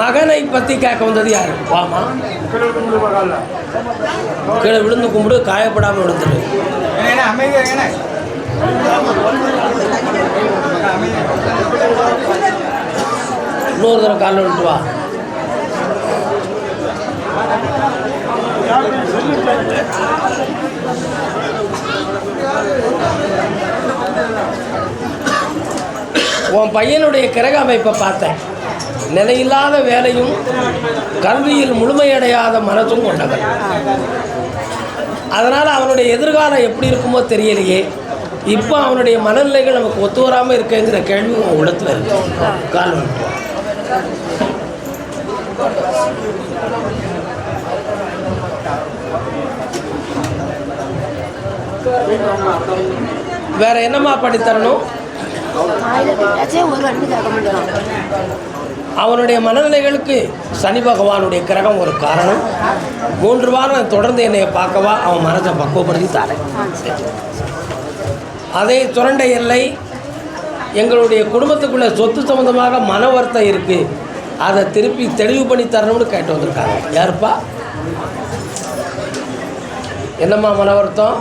மகனை பற்றி கேட்க வந்தது யாரு? வாமா, கீழே விழுந்து கும்பிடு, காயப்படாமல் விழுந்துடு. இன்னொரு தடவை காலில் விழுந்து வா. உன் பையனுடைய கிரக அமைப்பை பார்த்தேன். நிலையில்லாத வேலையும் கல்வியில் முழுமையடையாத மனசும் கொண்டவன். அதனால் அவனுடைய எதிர்காலம் எப்படி இருக்குமோ தெரியலையே. இப்போ அவனுடைய மனநிலைகள் நமக்கு ஒத்து வராமல் இருக்குங்கிற கேள்வி உன் உள்ளத்தில் இருக்கு. கால் வேற என்னம்மா படித்தரணும்? அவனுடைய மனநிலைகளுக்கு சனி பகவானுடைய கிரகம் ஒரு காரணம். 3 வாரம் தொடர்ந்து என்னை பார்க்கவா அவன் மனதை பக்குவப்படுத்தி தாரேன். அதே சுரண்டை எல்லை எங்களுடைய குடும்பத்துக்குள்ள சொத்து சம்பந்தமாக மன வருத்தம் இருக்குது, அதை திருப்பி தெளிவு பண்ணி தரணும்னு கேட்டு வந்திருக்காங்க. யாருப்பா? என்னம்மா மன வருத்தம்?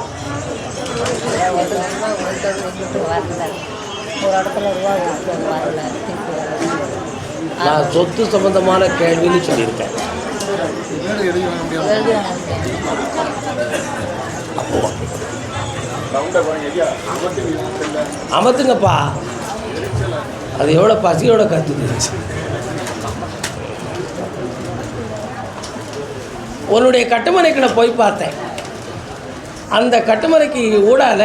நான் சொத்து சம்பந்தமான கேள்வின்னு சொல்லியிருக்கேன். அமத்துங்கப்பா, அது எவ்வளோ பசியோட கற்றுது. உன்னுடைய கட்டுமனைக்கு நான் போய் பார்த்தேன். அந்த கட்டுமனைக்கு ஊடால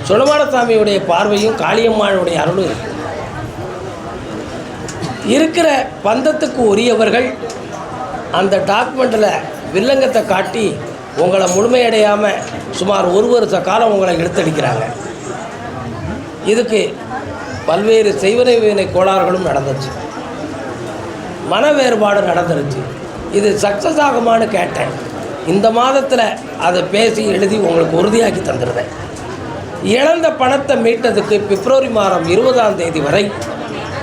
சுடமாடசாமியுடைய பார்வையும் காளியம்மாளுடைய அருளும் இருக்கு. இருக்கிற பந்தத்துக்கு உரியவர்கள் அந்த டாக்குமெண்ட்டில் வில்லங்கத்தை காட்டி உங்களை முழுமையடையாமல் சுமார் 1 வருஷ காலம் உங்களை இழுத்தடிக்கிறாங்க. இதுக்கு பல்வேறு செய்வனை வினை கோளாறுகளும் நடந்துச்சு, மன வேறுபாடு நடந்துருச்சு. இது சக்ஸஸ் ஆகுமான்னு கேட்டேன். இந்த மாதத்தில் அதை பேசி எழுதி உங்களுக்கு உறுதியாக்கி தந்துடுறேன். இழந்த பணத்தை மீட்டதுக்கு பிப்ரவரி மாதம் 20ஆம் தேதி வரை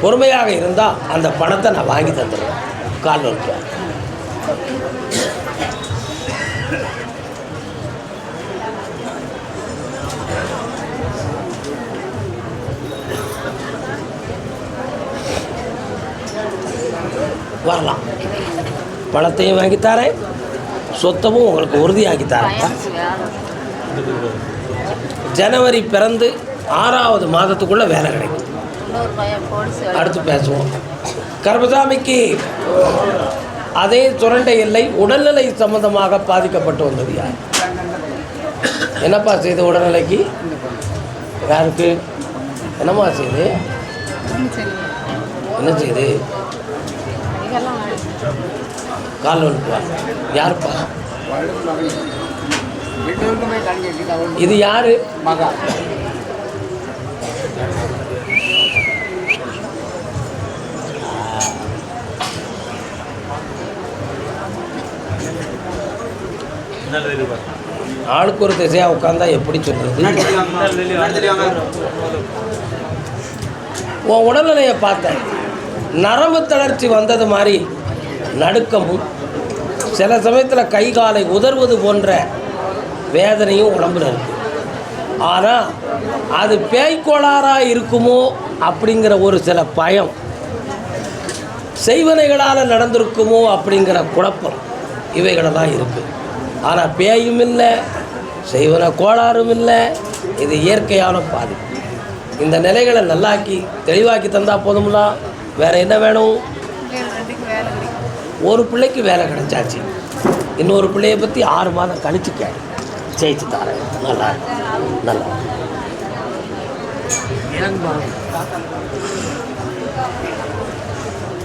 பொறுமையாக இருந்தால் அந்த பணத்தை நான் வாங்கி தந்துடுவேன். கால் நோக்கியா வரலாம். பணத்தையும் வாங்கித்தாரேன், சொத்தமும் உங்களுக்கு உறுதியாக்கித்தாரேன். ஜனவரி பிறந்து 6ஆவது மாதத்துக்குள்ளே வேலை கிடைக்கும். அடுத்து பேசுவோம். கர்மசாமிக்கு அதே சுரண்டை எல்லை உடல்நிலை சம்பந்தமாக பாதிக்கப்பட்டு வந்தது யார்? என்னப்பா செய்து உடல்நிலைக்கு? யாருக்கு என்னம்மா செய்து? என்ன செய்து? கால் வந்துட்டுவா. யாருப்பா இது? யாரு? மகா. ஆளுக்கு ஒரு திசையாக உட்காந்தா எப்படி சொல்றது? உன் உடல்நிலையை பார்த்தேன். நரம்பு தளர்ச்சி வந்தது மாதிரி நடுக்கமும், சில சமயத்தில் கை காலை உதறுவது போன்ற வேதனையும் உடம்புல இருக்கு. ஆனால் அது பேய்க்கோளாறாக இருக்குமோ அப்படிங்கிற ஒரு சில பயம், செய்வனைகளால் நடந்திருக்குமோ அப்படிங்கிற குழப்பம், இவைகளெல்லாம் இருக்குது. ஆனால் பேயும் இல்லை, செய்வன கோளாறும் இல்லை. இது இயற்கையான பாதிப்பு. இந்த நிலைகளை நல்லாக்கி தெளிவாக்கி தந்தால் போதும்ல. வேறு என்ன வேணும்? ஒரு பிள்ளைக்கு வேலை கிடைச்சாச்சு. இன்னொரு பிள்ளையை பற்றி 6 மாதம் கழிச்சு கேட்டு ஜெயிச்சு தரேன். நல்லா நல்லா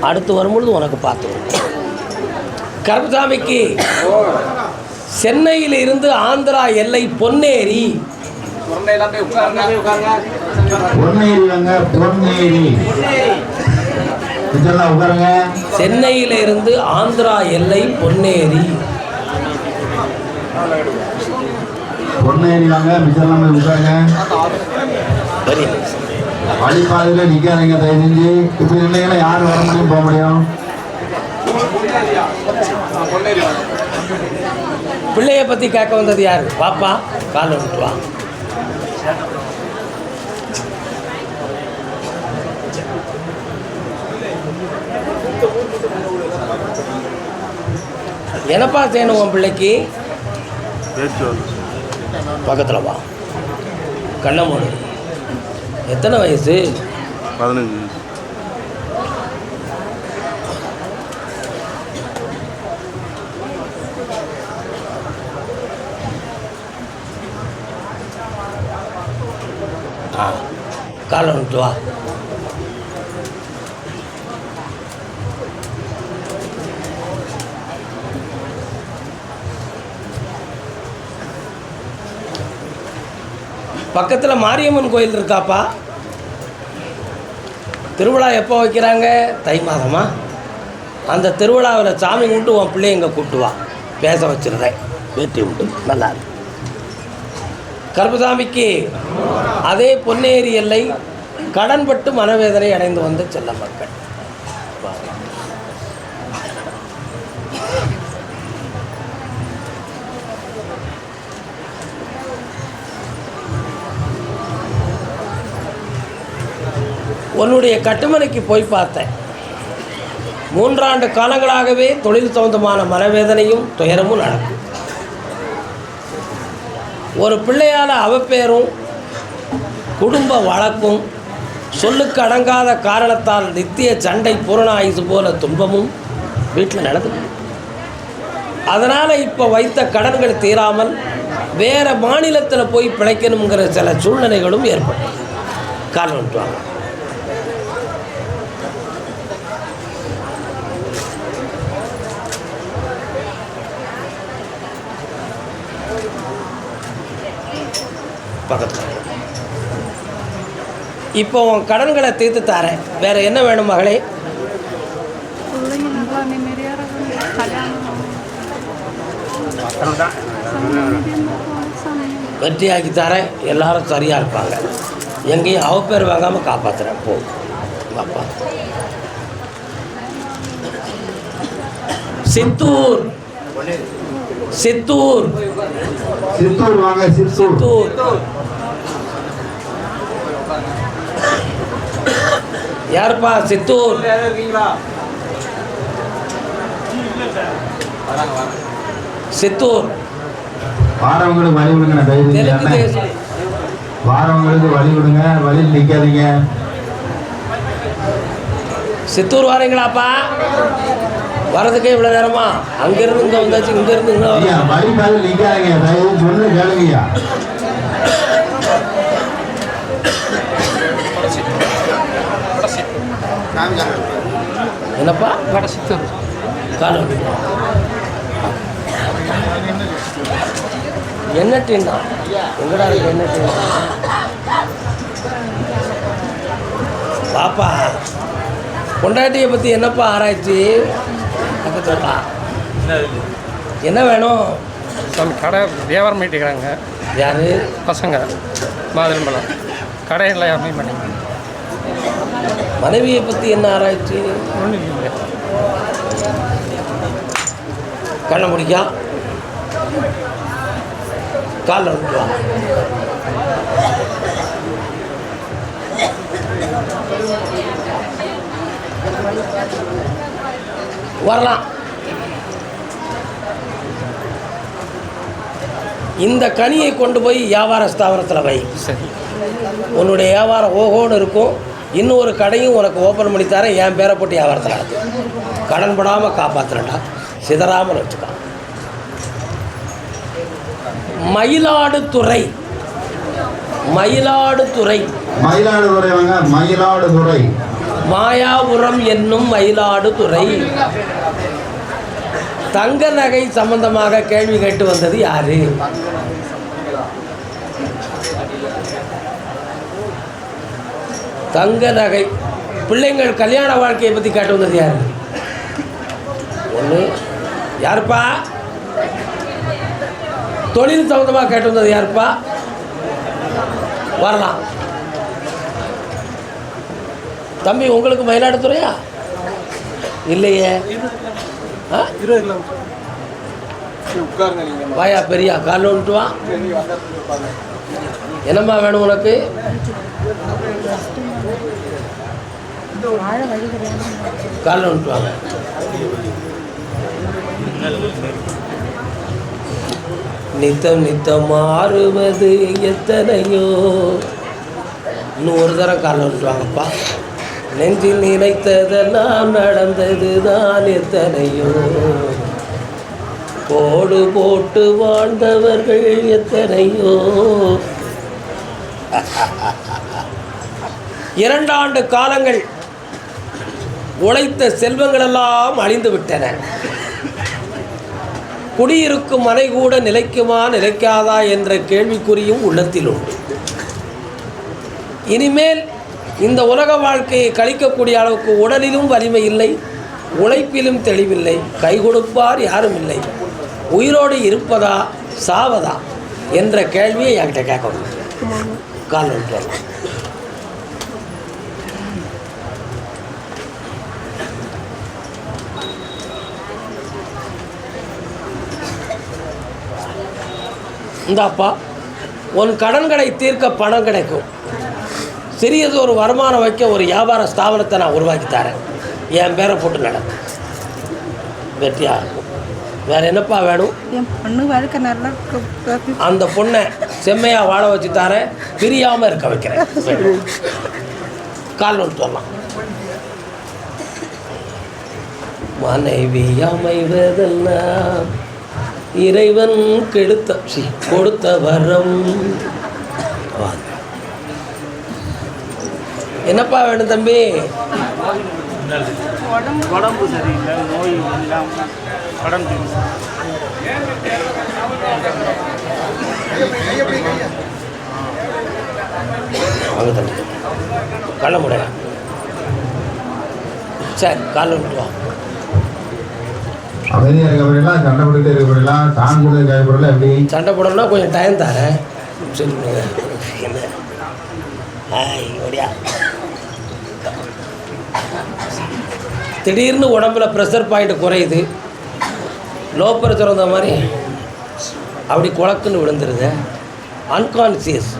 அடுத்து வரும்பொழுது உனக்கு பார்த்துருவோம். கருப்பசாமிக்கு சென்னையில் இருந்து ஆந்திரா எல்லை பொன்னேரி. சென்னையில் இருந்து ஆந்திரா எல்லை பொன்னேரி. பொன்னேரி வாங்க, மிச்சம் உட்காருங்க. வழிபாதையில் நிற்காதீங்க தயவு செஞ்சு. இப்படி இல்லைங்கன்னா யார் வர முடியும், போக முடியும்? பிள்ளைய பற்றி கேட்க வந்தது யார்? பாப்பா கால் விட்டு வா. என்னப்பா செய்யணும் உன் பிள்ளைக்கு? பக்கத்தில் வா. கண்ணை மூடு. எத்தனை வயசு? 15. காலை விட்டு வா. பக்கத்தில் மாரியம்மன் கோயில் இருக்காப்பா? திருவிழா எப்போ வைக்கிறாங்க? தை மாதமா? அந்த திருவிழாவில் சாமி கும்பிட்டு உன் பிள்ளைய இங்கே கூப்பிட்டு வா. பேச வச்சுருந்தேன். வேட்டி உண்டு நல்லா இருக்கு. கருப்பசாமிக்கு அதே பொன்னேரி எல்லை கடன்பட்டு மனவேதனை அடைந்து வந்த செல்ல மக்கள். உன்னுடைய கட்டுமனைக்கு போய் பார்த்தேன். 3 ஆண்டு காலங்களாகவே தொழில் சம்பந்தமான மனவேதனையும் துயரமும் நடக்கும். ஒரு பிள்ளையால் அவப்பேரும் குடும்ப வழக்கும் சொல்லுக்கு அடங்காத காரணத்தால் நித்திய சண்டை பூரண ஆயுசு போல துன்பமும் வீட்டில் நடக்குது. அதனால் இப்போ வைத்த கடன்கள் தீராமல் வேறு மாநிலத்தில் போய் பிழைக்கணுங்கிற சில சூழ்நிலைகளும் ஏற்படும். காரணம் விட்டுவாங்க. பக்கத்தில் இப்போ உன் கடன்களை தீர்த்து தரேன். வேறு என்ன வேணும் மகளே? வெற்றியாக்கி தரேன். எல்லாரும் சரியாக இருப்பாங்க. எங்கேயும் அவப்பேர் வாங்காமல் காப்பாற்றுறேன். போ அப்பா. சித்தூர் சித்தூர் சித்தூர் வாங்க. சித்தூர் யாருப்பா? சித்தூர் சித்தூர் வாரவங்களுக்கு வழி விடுங்க. வாரவங்களுக்கு வழி விடுங்க. வழியில் நிற்காதீங்க. சித்தூர் வாரீங்களாப்பா? வரதுக்கே இவ்வளோ நேரமா? அங்கேருந்து இங்கே வந்தாச்சு, இங்கேருந்து இங்கே வழி மேலே நிற்காதீங்க. தயவு சொன்னு கேளுங்கய்யா. என்னப்பா? சித்தூர் காலம் என்ன டீன்னா? எங்கடா இருக்கு என்ன டீ? பாப்பா பொண்டாட்டியை பற்றி என்னப்பா ஆராய்ச்சி? பக்கத்துலப்பா என்ன வேணும்? நம்ம கடை வியாபாரம் பண்ணிட்டுருக்கிறாங்க. யார்? பசங்க மாதுளம்பழம் கடையில் வியாபாரம் பண்ணிங்க. மனைவியை பற்றி என்ன ஆராய்ச்சி? ஒன்றும் இல்லை. கண்ணை முடிக்கா. காலில் விட்டுவா. வரலாம். இந்த கனியை கொண்டு போய் வியாபார ஸ்தாபனத்தில் வை. சரி. உன்னுடைய வியாபாரம் ஓஹோன்னு இருக்கும். இன்னொரு கடையும் உனக்கு ஓப்பன் பண்ணி தரேன். என் பேரை போட்டு வியாபாரத்தில் நடத்து. கடன் படாமல் காப்பாற்றுறேன்டா. சிதறாமல் வச்சுக்கா. மயிலாடுதுறை மயிலாடுதுறை மயிலாடுதுறை வாங்க. மயிலாடுதுறை மாயாபுரம் என்னும் மயிலாடுதுறை. தங்க நகை சம்பந்தமாக கேள்வி கேட்டு வந்தது யாரு? தங்க நகை பிள்ளைங்கள் கல்யாண வாழ்க்கையை பற்றி கேட்டு வந்தது யாரு? ஒன்று யாருப்பா? தொழில் சம்பந்தமாக கேட்டு வந்தது யாருப்பா? வரலாம். தம்பி உங்களுக்கு மயிலாடுதுறையா? இல்லையே. ஆ 20 கிலோமீட்டர் உட்காருங்க நீங்கள் வாயா பெரியா காலில் வந்துட்டு வா. என்னம்மா வேணும் உனக்கு? காலில் வந்துட்டு வாங்க. நித்தம் நித்தம் மாறுவது எத்தனையோ. இன்னும் ஒரு தரம் காலில் வந்துட்டு வாங்கப்பா. நெஞ்சில் நினைத்ததெல்லாம் நடந்தது தான் எத்தனையோ. கோடு போட்டு வாழ்ந்தவர்கள் எத்தனையோ. 2 ஆண்டு காலங்கள் உழைத்த செல்வங்களெல்லாம் அழிந்து விட்டன. குடியிருக்கும் மனை கூட நிலைக்குமா நிலைக்காதா என்ற கேள்விக்குறியும் உள்ளத்தில் உண்டு. இனிமேல் இந்த உலக வாழ்க்கையை கழிக்கக்கூடிய அளவுக்கு உடலிலும் வலிமை இல்லை, உழைப்பிலும் தெளிவில்லை, கை கொடுப்பார் யாரும் இல்லை. உயிரோடு இருப்பதா சாவதா என்ற கேள்வியை என்கிட்ட கேட்கணும். கால் வைக்கலாம். இந்தாப்பா, உன் கடன்களை தீர்க்க பணம் கிடைக்கும். சிறியது ஒரு வருமானம் வைக்க ஒரு வியாபார ஸ்தாபனத்தை நான் உருவாக்கி தரேன். என் பேரை போட்டு நடக்கும். வெற்றியா இருக்கும். வேறு என்னப்பா வேணும்? என் பொண்ணு வாழ்க்கை நல்லா அந்த பொண்ணை செம்மையாக வாழ வச்சு தரேன், பிரியாமல் இருக்க வைக்கிறேன். கால் வந்துட்டு வரலாம். மனைவி அமைவதெல்லாம் இறைவன் கொடுத்த வரம். என்னப்பா வேணும் தம்பி? உடம்பு சரியில்லை, நோய் இல்லாமல் கடன் வாங்க தம்பி, கள்ள முடியல. சரி, காலைல விட்டு வா. அமைதியாக இருக்கப்படலாம், சண்டை போட்டுகிட்டே இருக்கப்படலாம், தான் கூட கைப்படலாம். எப்படி சண்டை போடணும்னா கொஞ்சம் டைம் தரேன். சரி என்ன ஓடியா. திடீர்னு உடம்புல ப்ரெஷர் பாயிண்ட் குறையுது, லோ ப்ரெஷர் வந்த மாதிரி அப்படி குழக்குன்னு விழுந்துருது. அன்கான்சியஸ்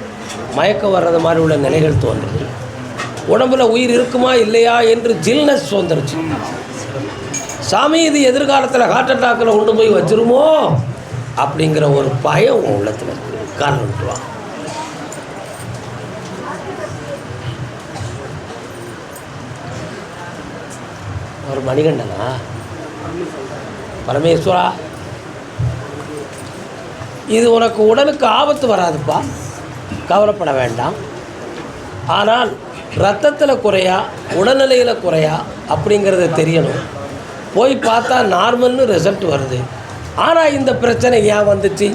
மயக்கம் வர்றது மாதிரி உள்ள நிலைகள் தோன்றுது. உடம்புல உயிர் இருக்குமா இல்லையா என்று ஜில்னஸ் வந்துருச்சு. சாமி இது எதிர்காலத்தில் ஹார்ட் அட்டாக்கில் கொண்டு போய் வச்சிருமோ அப்படிங்கிற ஒரு பயம் உன் உள்ளத்தில் இருக்குது. கால் விட்டு வா. ஒரு மணிகண்டனா? பரமேஸ்வரா, இது உனக்கு உடலுக்கு ஆபத்து வராதுப்பா, கவலைப்பட வேண்டாம். ஆனால் ரத்தத்தில் குறையா உடல்நிலையில் குறையா அப்படிங்கிறத தெரியணும். போய் பார்த்தா நார்மல்னு ரிசல்ட் வருது. ஆனால் இந்த பிரச்சனை ஏன் வந்துச்சு?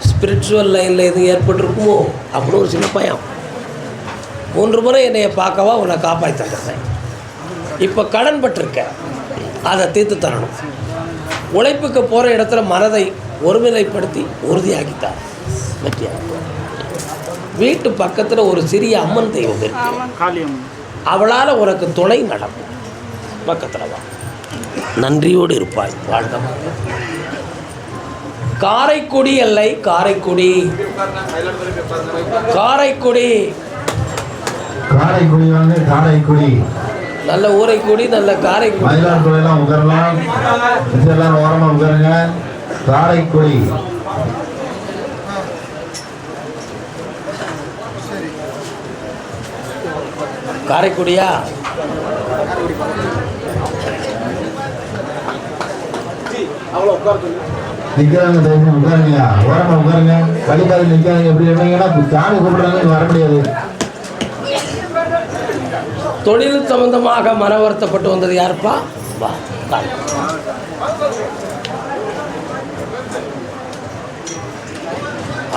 ஸ்பிரிச்சுவல் லைனில் எதுவும் ஏற்பட்டுருக்குமோ அப்படின்னு ஒரு சின்ன பயம். 3 முறை என்னையை பார்க்கவா உன்னை காப்பாற்றி தந்துடுறேன். இப்போ கடன் பட்டிருக்க, அதை தீர்த்து தரணும். உழைப்புக்கு போகிற இடத்துல மனதை ஒருநிலைப்படுத்தி உறுதியாக்கித்தார். வெற்றியாக வீட்டு பக்கத்தில் ஒரு சிறிய அம்மன் தெய்வம் இருக்கு. அவளால் உனக்கு துணை நடக்கும். பக்கத்தில் வா, நன்றியோடு இருப்பாய். வாழ்க. காரைக்குடி எல்லை, காரைக்குடி, காரைக்குடி, காரைக்குடி வந்து காரைக்குடி நல்ல ஊரை கூடி, நல்ல காரைக்குடி. மயிலாடுதுறையெல்லாம் உட்காரலாம், இதெல்லாம் ஓரமாக உட்காருங்க. காரைக்குடி காரைக்குடியா? நிற்கிறாங்க, தைரியம் உட்காருங்க, ஓரமாக உட்காருங்க. வழிபாதை நிற்காங்க. எப்படி இருந்தீங்கன்னா சாமி கூப்பிடுறாங்க, வர முடியாது. தொழில் சம்பந்தமாக மன வருத்தப்பட்டு வந்தது யாருப்பா? வா,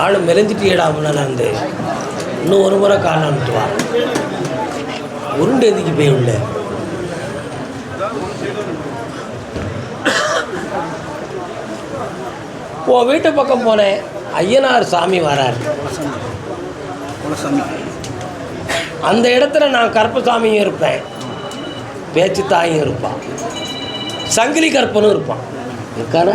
ஆளு மெலிஞ்சிட்டியடா முன்னாலேருந்து. இன்னும் ஒரு முறை காலம் அனுப்பிட்டு உருண்டு எதுக்கு போய் உள்ள. உன் வீட்டு பக்கம் போனேன், ஐயனார் சாமி வராரு. அந்த இடத்துல நான் கருப்பசாமியும் இருப்பேன், பேச்சு தாயும் இருப்பான். சங்கிலி கற்பனும் இருப்பான். இருக்கான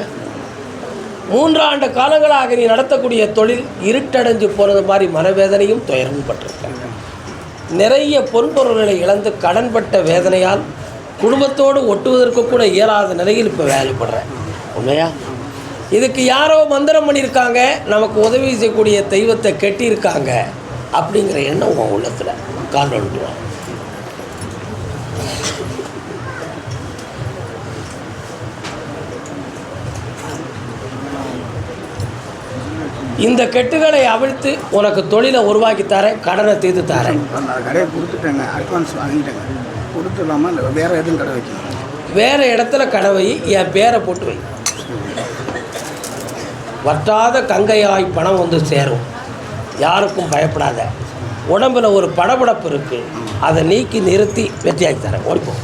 3 ஆண்டு காலங்களாக நீ நடத்தக்கூடிய தொழில் இருட்டடைஞ்சு போனது மாதிரி மனவேதனையும் துயரமும் பட்டிருக்க. நிறைய பொன்பொருள்களை இழந்து கடன்பட்ட வேதனையால் குடும்பத்தோடு ஒட்டுவதற்கு கூட இயலாத நிலையில் இப்போ வேலைப்படுறேன். உண்மையா? இதுக்கு யாரோ மந்திரம் பண்ணியிருக்காங்க, நமக்கு உதவி செய்யக்கூடிய தெய்வத்தை கெட்டியிருக்காங்க அப்படிங்கிற எண்ணம் உன் உள்ளத்தில் கால் வந்துடுவான். இந்த கெட்டுகளை அவிழ்த்து உனக்கு தொழிலை உருவாக்கி தரேன், கடனை தீர்த்து தரேன். கடையை கொடுத்துட்டேங்க, அட்வான்ஸ் வாங்கிட்டேங்க. கொடுத்துடலாமா இல்லை வேறு எதுவும் கடை வைக்கணும்? வேறு இடத்துல கடை வை, என் பேரை போட்டு வை. வற்றாத கங்கையாய் பணம் வந்து சேரும். யாருக்கும் பயப்படாத. உடம்பில் ஒரு படபடப்பு இருக்குது, அதை நீக்கி நிறுத்தி வெற்றியாக்கி தரேன். ஓடிப்போம்.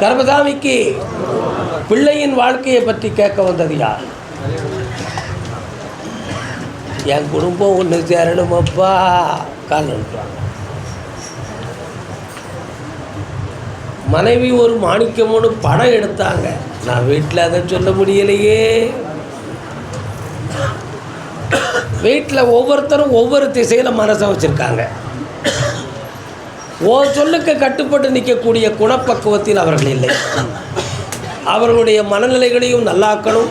கர்மசாமிக்கு பிள்ளையின் வாழ்க்கையை பற்றி கேட்க வந்தது யார்? என் குடும்பம் ஒன்று சேரணுமப்பா. கால் நிறுத்துவாங்க. மனைவி ஒரு மாணிக்கமோடு படம் எடுத்தாங்க. நான் வீட்டில் அதை சொல்ல முடியலையே. வீட்டில் ஒவ்வொருத்தரும் ஒவ்வொரு திசையில் மனசை வச்சுருக்காங்க. சொல்லுக்கு கட்டுப்பட்டு நிற்கக்கூடிய குணப்பக்குவத்தில் அவர்கள் இல்லை. அவர்களுடைய மனநிலைகளையும் நல்லாக்கணும்.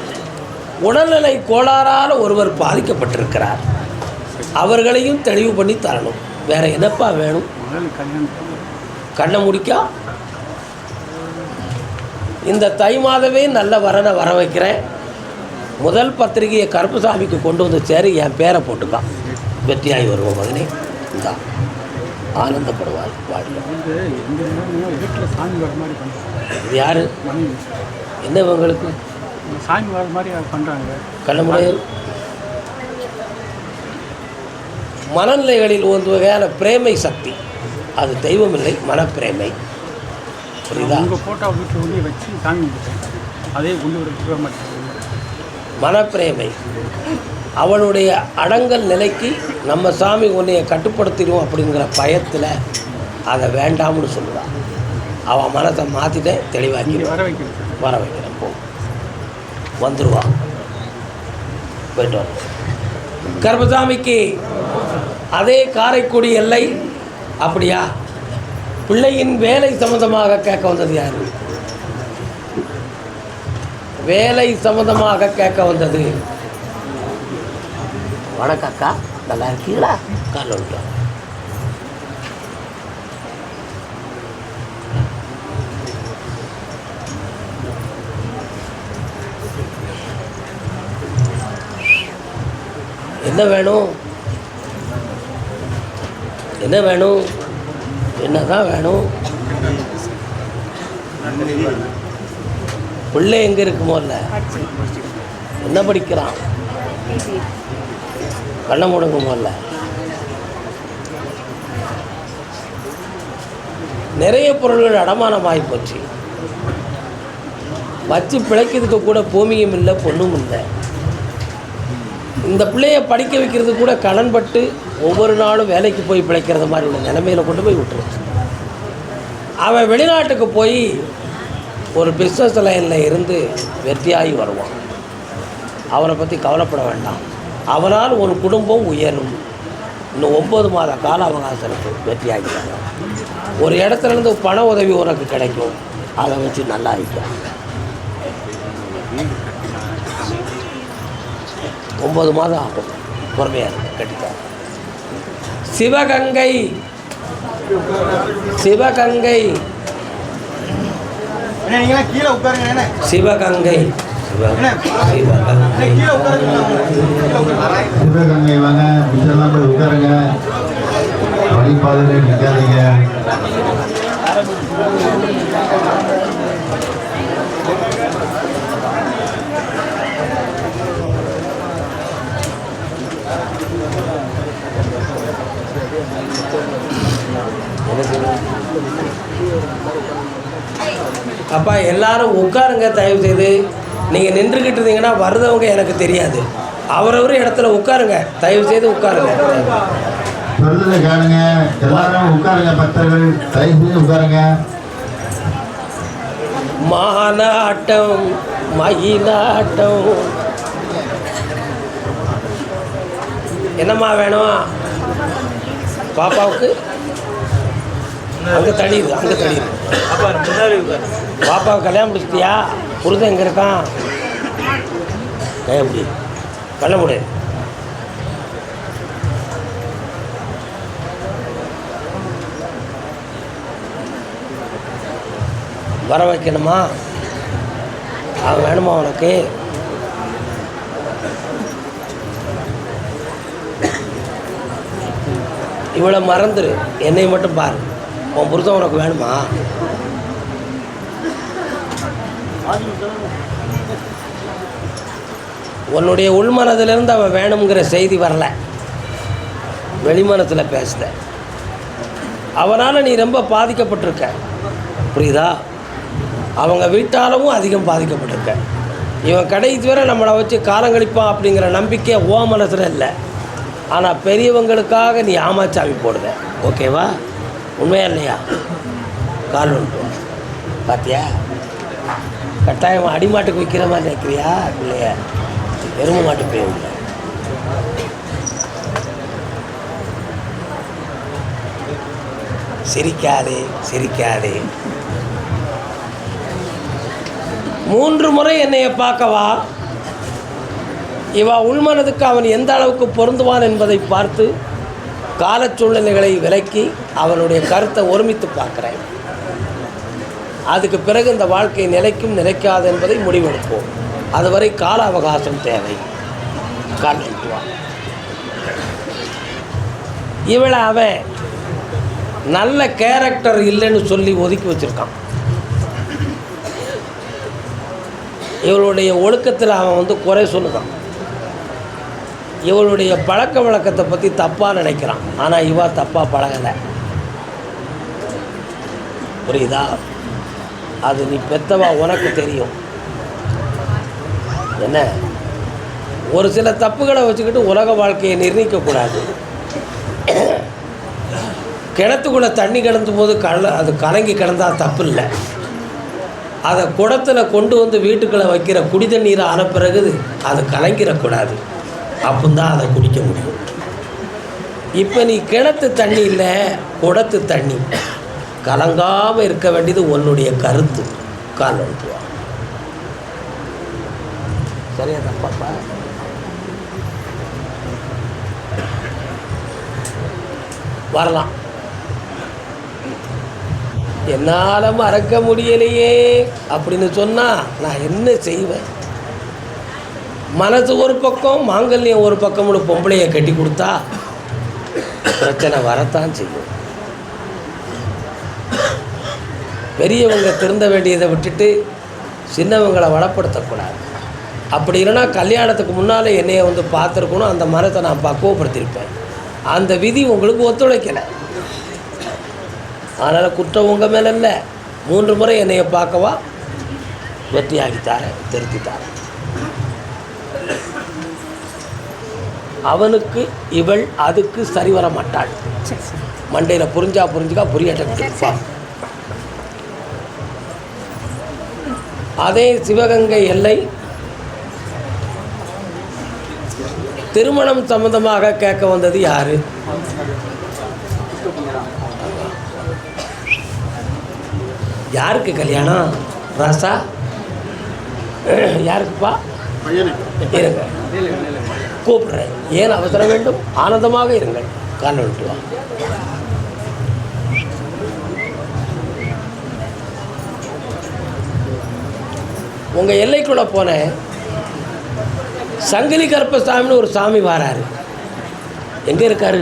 உடல்நிலை கோளாறால் ஒருவர் பாதிக்கப்பட்டிருக்கிறார், அவர்களையும் தெளிவு பண்ணி தரணும். வேறு என்னப்பா வேணும்? கண்ணை முடிக்கா இந்த தை மாதமே நல்ல வரனை வர வைக்கிறேன். முதல் பத்திரிகையை கருப்புசாமிக்கு கொண்டு வந்து சேரி, என் பேரை போட்டுக்கான். வெற்றியாகி வருவோம் மகனே. இந்தா ஆனந்தப்படுவார். இது யார்? என்ன இவங்களுக்கு சாமி வர மாதிரி பண்ணுறாங்க. கண்ண முடியாது. மனநிலைகளில் ஒரு வகையான பிரேமை சக்தி, அது தெய்வம் இல்லை, மனப்பிரேமை. புரியுதா? உங்கள் ஃபோட்டோ வீட்டில் உள்ளே வச்சு சாமி அதே உள்ளூர் மாட்டேன். மனப்பிரேமை அவளுடைய அடங்கல் நிலைக்கு நம்ம சாமி உன்னைய கட்டுப்படுத்திடுவோம் அப்படிங்கிற பயத்தில் அதை வேண்டாம்னு சொல்லுவாள். அவன் மனத்தை மாற்றிட்டேன், தெளிவாக்கி வர வைக்கிறேன். போ, வந்துடுவான். போயிட்டு வர. கர்மசாமிக்கு அதே காரைக்குடி எல்லை. அப்படியா? பிள்ளையின் வேலை சம்பந்தமாக கேட்க வந்தது யாரு? வேலை சம்பந்தமாக கேட்க வந்தது. வணக்கக்கா, நல்லா இருக்கீங்களா? கால் வந்துட்டோம். என்ன வேணும்? என்ன வேணும்? என்னதான் வேணும்? பிள்ளை எங்கே இருக்குமோ இல்லை, என்ன படிக்கிறான்? கண்ணை முடங்குமோ இல்லை. நிறைய பொருள்கள் அடமானமாகி போச்சு. வச்சு பிழைக்கிறதுக்கு கூட பூமியும் இல்லை, பொண்ணும் இல்லை. இந்த பிள்ளையை படிக்க வைக்கிறது கூட கடன்பட்டு ஒவ்வொரு நாளும் வேலைக்கு போய் பிழைக்கிறது மாதிரி உள்ள நிலைமையில் கொண்டு போய் விட்டுருச்சு. அவன் வெளிநாட்டுக்கு போய் ஒரு பிஸ்னஸ் லைனில் இருந்து வெற்றியாகி வருவான். அவனை பற்றி கவலைப்பட வேண்டாம். அவனால் ஒரு குடும்பம் உயரும். இன்னும் 9 மாத கால அவகாசம் இருக்குது. வெற்றியாகிட்டாங்க. ஒரு இடத்துலேருந்து பண உதவி உனக்கு கிடைக்கும். அதை வச்சு நல்லா இருக்கும். 9 மாதம் ஆகும். பொறுமையாக இருக்கு, கட்டிட்டார். சிவகங்கை சிவகங்கை சிவகங்கை சிவகங்கை வாங்க, மிச்சம்லாம் போய் உட்காருங்க. வழிபாதையில் நிற்காதீங்க. அப்பா எல்லாரும் உட்காருங்க தயவு செய்து. நீங்கள் நின்றுக்கிட்டு இருந்தீங்கன்னா வர்றவங்க எனக்கு தெரியாது. அவரவர் இடத்துல உட்காருங்க, தயவு செய்து உட்காருங்க. சொல்றதை கேளுங்க, எல்லாரும் உட்காருங்க. பக்தர்கள் தயவு செய்து உட்காருங்க. மானாட்டம் மயிலாட்டம். என்னம்மா வேணும் பாப்பாவுக்கு? அங்கே தடியுது, அங்கே தடியுது. பாப்பாவுக்கு கல்யாணம் முடிச்சிட்டியா? புருஷன் எங்கே இருக்கான்? எப்படி பண்ண முடியாது. வர வைக்கணுமா? அவன் வேணுமா உனக்கு? இவ்வளோ மறந்துரு, என்னை மட்டும் பாரு. உன் புருஷன் உனக்கு வேணுமா? உன்னுடைய உள்மனதிலிருந்து அவன் வேணுங்கிற செய்தி வரல, வெளிமனத்தில் பேசுத. அவனால் நீ ரொம்ப பாதிக்கப்பட்டிருக்க, புரியுதா? அவங்க வீட்டாலவும் அதிகம் பாதிக்கப்பட்டிருக்க. இவன் கடைசி வரை நம்மளை வச்சு காலங்கழிப்பான் அப்படிங்கிற நம்பிக்கை ஓ மனசில் இல்லை. ஆனால் பெரியவங்களுக்காக நீ ஆமாச்சாமி போடுத. ஓகேவா? உண்மையா இல்லையா? கால் வந்துட்டு பார்த்தியா? கட்டாயம் அடிமாட்டுக்கு வைக்கிற மாதிரி நினைக்கிறியா இல்லையா? எருமை மாட்டு போய் சிரிக்காதே சிரிக்காதே. 3 முறை என்னைய பார்க்கவா? இவா உள்மனதுக்கு அவன் எந்த அளவுக்கு பொருந்துவான் என்பதை பார்த்து கால சூழ்நிலைகளை விலக்கி அவனுடைய கருத்தை ஒருமித்து பார்க்குறேன். அதுக்கு பிறகு இந்த வாழ்க்கை நிலைக்கும் நிலைக்காது என்பதை முடிவெடுப்போம். அதுவரை கால அவகாசம் தேவை. காட்டுவா இவளை அவன் நல்ல கேரக்டர் இல்லைன்னு சொல்லி ஒதுக்கி வச்சுருக்கான். இவளுடைய ஒழுக்கத்தில் அவன் குறை சொல்லுதான். இவளுடைய பழக்க வழக்கத்தை பற்றி தப்பாக நினைக்கிறான். ஆனால் இவா தப்பாக பழகலை, புரியுதா? அது நீ பெத்தவா, உனக்கு தெரியும். என்ன, ஒரு சில தப்புகளை வச்சுக்கிட்டு உலக வாழ்க்கையை நிர்ணயிக்கக்கூடாது. கிணத்துக்குள்ளே தண்ணி கிடந்த போது அது கலங்கி கிடந்தால் தப்பு இல்லை. அதை குடத்தில் கொண்டு வந்து வீட்டுக்குள்ளே வைக்கிற குடி தண்ணீரை ஆன பிறகு அது கலங்கிடக்கூடாது. அப்போதான் அதை குடிக்க முடியும். இப்போ நீ கிணத்து தண்ணி இல்லை, குடத்து தண்ணி. கலங்காமல் இருக்க வேண்டியது உன்னுடைய கருத்து. கால் வந்துவா சரியா தப்பாப்பா? வரலாம். என்னால் மறக்க முடியலையே அப்படின்னு சொன்னால் நான் என்ன செய்வேன்? மனசு ஒரு பக்கம், மாங்கல்யம் ஒரு பக்கம்னு பொம்பளையை கட்டி கொடுத்தா பிரச்சனை வரத்தான் செய்யும். பெரியவங்க திருந்த வேண்டியதை விட்டுட்டு சின்னவங்களை வளப்படுத்தக்கூடாது. அப்படி இல்லைன்னா கல்யாணத்துக்கு முன்னால் என்னையை பார்த்துருக்கணும். அந்த மனத்தை நான் பக்குவப்படுத்தியிருப்பேன். அந்த விதி உங்களுக்கு ஒத்துழைக்கலை. அதனால் குற்றம் உங்கள் மேலே இல்லை. 3 முறை என்னையை பார்க்கவா? வெற்றியாகித்தாரேன், திருத்தித்தாரேன். அவனுக்கு இவள் அதுக்கு சரி வர மாட்டாள். மண்டையில் புரிஞ்சுக்கா, புரியட்டா. அதே சிவகங்கை எல்லை திருமணம் சம்பந்தமாக கேட்க வந்தது யாரு? யாருக்கு கல்யாணம்? ராசா யாருக்குப்பா? இருங்க, கூப்பிடுறேன். ஏன் அவசரம் வேண்டும்? ஆனந்தமாக இருங்கள். கால் விட்டு வா. உங்கள் எல்லைக்குள்ளே போனேன். சங்கிலி கருப்பசாமின்னு ஒரு சாமி வராரு. எங்கே இருக்காரு?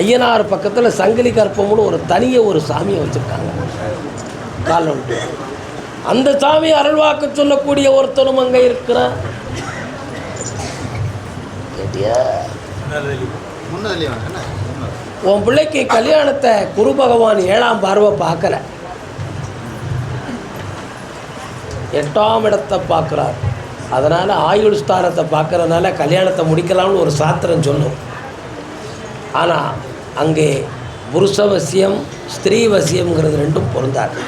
ஐயனார் பக்கத்தில் சங்கிலி கருப்பம்னு ஒரு ஒரு சாமியை வச்சுருக்காங்க. காலில் விட்டு அந்த சாமி அருள்வாக்கு சொல்லக்கூடிய ஒருத்தரும் அங்கே இருக்கிறார். கேட்டியா? உன் பிள்ளைக்கு கல்யாணத்தை குரு பகவான் 7ஆம் பார்வை பார்க்கல, 8ஆம் இடத்தை பார்க்குறார். அதனால் ஆயுள் ஸ்தானத்தை பார்க்குறதுனால கல்யாணத்தை முடிக்கலாம்னு ஒரு சாஸ்திரம் சொல்லும். ஆனால் அங்கே புருஷவசியம் ஸ்திரீ வசியம்ங்கிறது ரெண்டும் பொருந்தாது.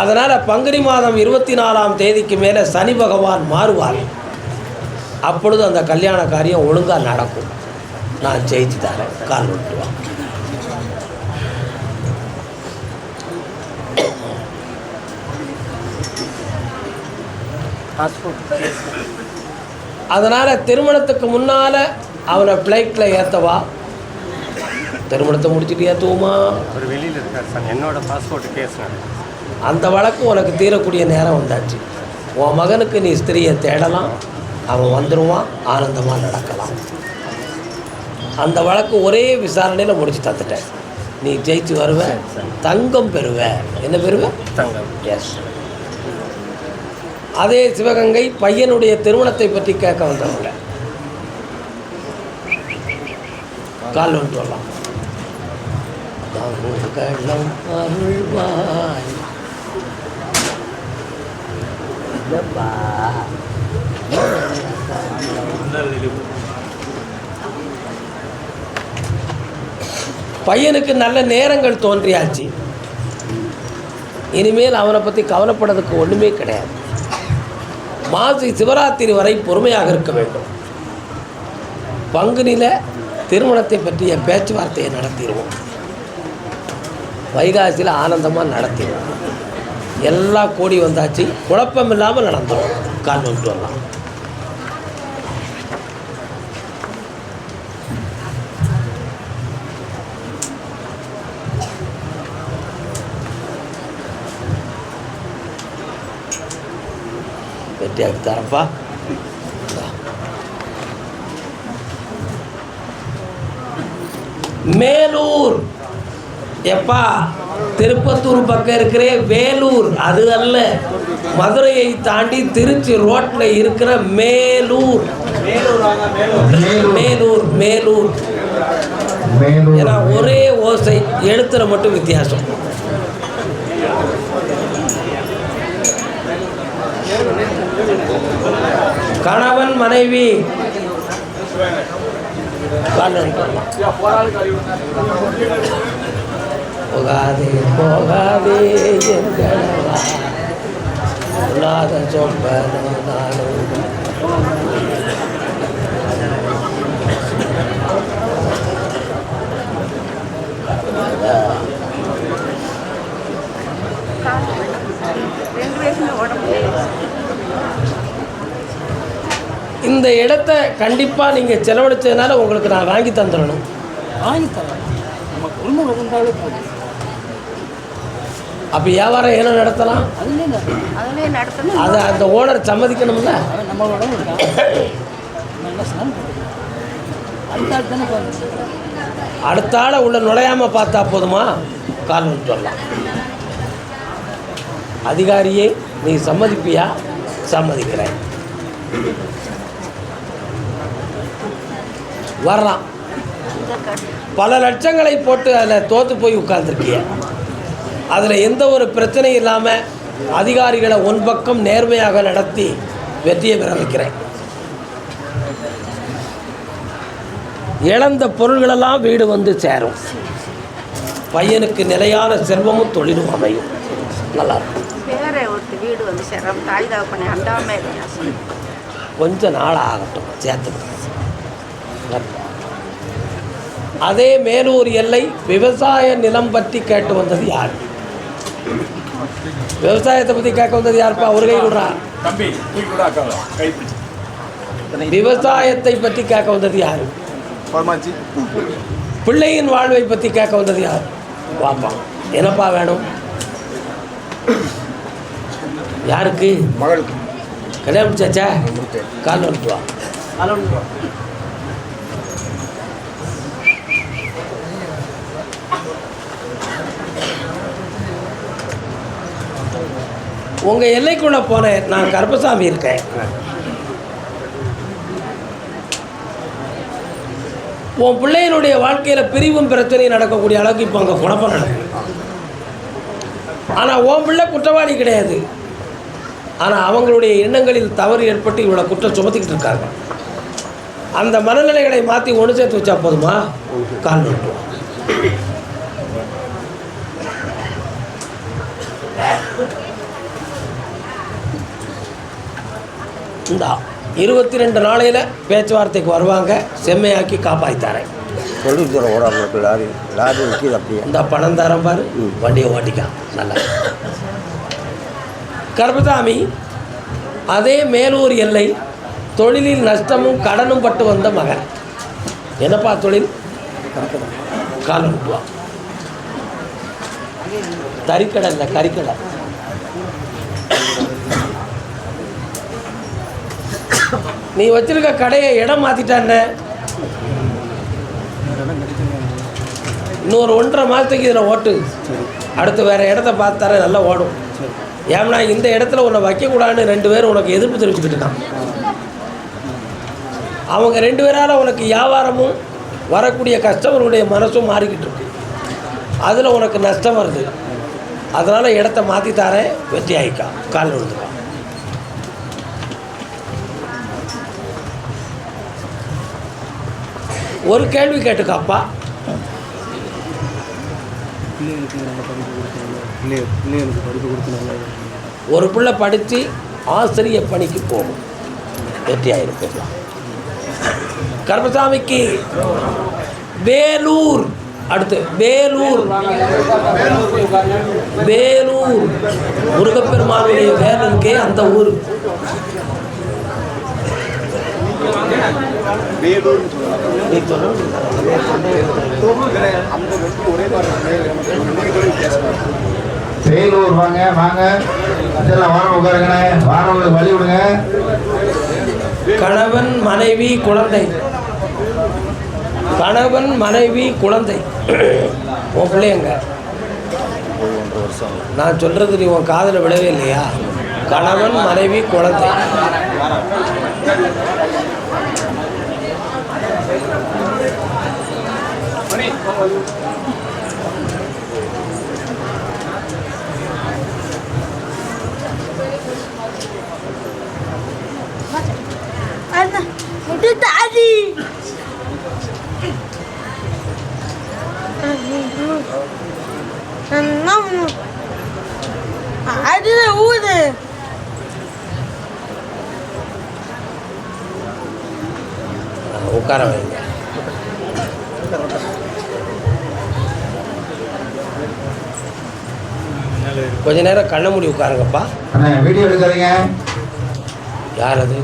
அதனால் பங்குனி மாதம் 24ஆம் தேதிக்கு மேலே சனி பகவான் மாறுவார். அப்பொழுது அந்த கல்யாண காரியம் ஒழுங்காக நடக்கும். நான் ஜெயிச்சு தரேன். கால் விட்டுவான். அதனால் திருமணத்துக்கு முன்னால் அவனை ஃப்ளைட்டில் ஏற்றவா, திருமணத்தை முடிச்சுட்டு ஏற்றுவோமா? ஒரு வெளியில் இருக்கார் சார், என்னோட பாஸ்போர்ட் கேஸ் அந்த வழக்கு உனக்கு தீரக்கூடிய நேரம் வந்தாச்சு. உன் மகனுக்கு நீ ஸ்திரியை தேடலாம், அவன் வந்துடுவான், ஆனந்தமாக நடக்கலாம். அந்த வழக்கு ஒரே விசாரணையில் முடிச்சு தந்துட்டேன். நீ ஜெயிச்சு வருவ, தங்கம் பெறுவ. என்ன பெறுவ? தங்கம். எஸ். அதே சிவகங்கை பையனுடைய திருமணத்தை பற்றி கேட்க வந்தவங்க கால் வந்துட்டு வரலாம். அருள்வாய் பையனுக்கு நல்ல நேரங்கள் தோன்றியாச்சு. இனிமேல் அவனை பற்றி கவலைப்படுறதுக்கு ஒன்றுமே கிடையாது. மாசி சிவராத்திரி வரை பொறுமையாக இருக்க வேண்டும். பங்குனியில் திருமணத்தை பற்றிய பேச்சுவார்த்தையை நடத்திடுவோம். வைகாசியில் ஆனந்தமாக நடத்திடுவோம். எல்லாம் கூடி வந்தாச்சு, குழப்பம் இல்லாமல் நடந்துடும். கால் வந்துட்டு வரலாம். வெட்டியாக்கி தரப்பா. மேலூர் எப்பா திருப்பத்தூர் பக்கம் இருக்கிற வேலூர், அது அல்ல. மதுரையை தாண்டி திருச்சி ரோட்டில் இருக்கிற மேலூர். மேலூர் மேலூர் ஏன்னா ஒரே ஓசை, எழுத்துல மட்டும் வித்தியாசம். கணவன் மனைவி போகாதே போகாதே என்கணவா சொல்லாத சொப்பனோ நானும் இந்த இடத்த கண்டிப்பாக நீங்கள் செலவழிச்சதுனால உங்களுக்கு நான் வாங்கி தந்துடணும். அப்போ வியாபாரம் ஏனோ நடத்தலாம். அதை அந்த ஓனர் சம்மதிக்கணும்ல. அடுத்த ஆளை உள்ள நுழையாமல் பார்த்தா போதுமா? கால் வந்துட்டு வரலாம். அதிகாரியே நீ சம்மதிப்பியா? சம்மதிக்கிறேன். வரலாம். பல லட்சங்களை போட்டு அதில் தோற்று போய் உட்கார்ந்துருக்கிய. அதில் எந்த ஒரு பிரச்சனையும் இல்லாமல் அதிகாரிகளை உன் பக்கம் நேர்மையாக நடத்தி வெற்றியை பெற வைக்கிறேன். இழந்த பொருள்களெல்லாம் வீடு வந்து சேரும். பையனுக்கு நிலையான செல்வமும் தொழிலும் அமையும். நல்லா இருக்கும். வீடு வந்து சேரும். தாய் தகப்பனை அண்டாமல் கொஞ்ச நாள் ஆகட்டும், சேர்த்து. அதே மேலூர் எல்லை விவசாய நிலம் பற்றி கேட்டு வந்தது யார்? விவசாயத்தை பற்றி கேட்க வந்தது யாருப்பா? ஒரு கை விடுறா. விவசாயத்தை பற்றி கேட்க வந்தது யாரு? பிள்ளையின் வாழ்வை பற்றி கேட்க வந்தது யார்? வாப்பா. என்னப்பா வேணும்? யாருக்கு? மகளுக்கு. கல்யாணம் முடிச்சாச்சா? கால் வந்துட்டு வா. உங்கள் எல்லைக்குள்ளே போனேன். நான் கருப்பசாமி இருக்கேன். உன் பிள்ளையினுடைய வாழ்க்கையில் பிரிவும் பிரச்சனையும் நடக்கக்கூடிய அளவுக்கு இப்போ அங்கே குழப்பம் நடக்கும். ஆனால் உன் பிள்ளை குற்றவாளி கிடையாது. ஆனால் அவங்களுடைய எண்ணங்களில் தவறு ஏற்பட்டு இவ்வளோ குற்றம் சுமத்திக்கிட்டு இருக்காங்க. அந்த மனநிலைகளை மாற்றி ஒன்று சேர்த்து வச்சா போதுமா? கால் நட்டுவோம். இந்த 22 நாளையில் பேச்சுவார்த்தைக்கு வருவாங்க. செம்மையாக்கி காப்பாற்றித்தாரேன். தொழில்துறை ஓடாமல் லாரி லாரி நிற்கிது அப்படியே. இந்த பணம் தரம் பாரு, வண்டியை ஓட்டிக்கான் நல்லா. கருப்பசாமி அதே மேலூர் எல்லை தொழிலில் நஷ்டமும் கடனும் பட்டு வந்த மகன். என்னப்பா தொழில்? கால் விட்டுவா. தறிக்கடை இல்லை, கறிக்கடை. நீ வச்சிருக்க கடையை இடம் மாற்றிட்டான்னு இன்னொரு 1.5 மாதத்துக்கு இதில் ஓட்டு. அடுத்து வேறு இடத்த பார்த்து தர நல்லா ஓடும். ஏன்னா இந்த இடத்துல உன்னை வைக்கக்கூடாதுன்னு 2 பேரும் உனக்கு எதிர்ப்பு தெரிவிச்சுக்கிட்டு இருக்கான். அவங்க 2 பேரால் உனக்கு வியாபாரமும் வரக்கூடிய கஸ்டமருடைய மனசும் மாறிக்கிட்டு இருக்கு. அதில் உனக்கு நஷ்டம் வருது. அதனால் இடத்த மாற்றி தரேன், வெற்றி ஆகிக்கா, கால் விழுந்துக்கா. ஒரு கேள்வி கேட்டுக்காப்பா. ஒரு பிள்ளை படித்து ஆசிரிய பணிக்கு போகும், வெற்றியாயிருக்கலாம். கருப்பசாமிக்கு வேலூர், அடுத்து வேலூர். வேலூர் முருகப்பெருமானுடைய வேலனுக்கே அந்த ஊர். வேலூர் வாங்க வாங்க, இதெல்லாம் வாரம் உட்காருங்கண்ணே, வாரவங்களுக்கு வழி விடுங்க. கணவன் மனைவி குழந்தை, கணவன் மனைவி குழந்தை. உன் பிள்ளைங்க நான் சொல்றது நீ உன் காதில் விடவே இல்லையா? கணவன் மனைவி குழந்தை. itu tadi. Enam. Ada udah. உட்கார வைங்க. கொஞ்ச நேரம் கண்ண மூடி உட்காருங்கப்பா. வீடியோ எடுக்காதீங்க. யார் அது?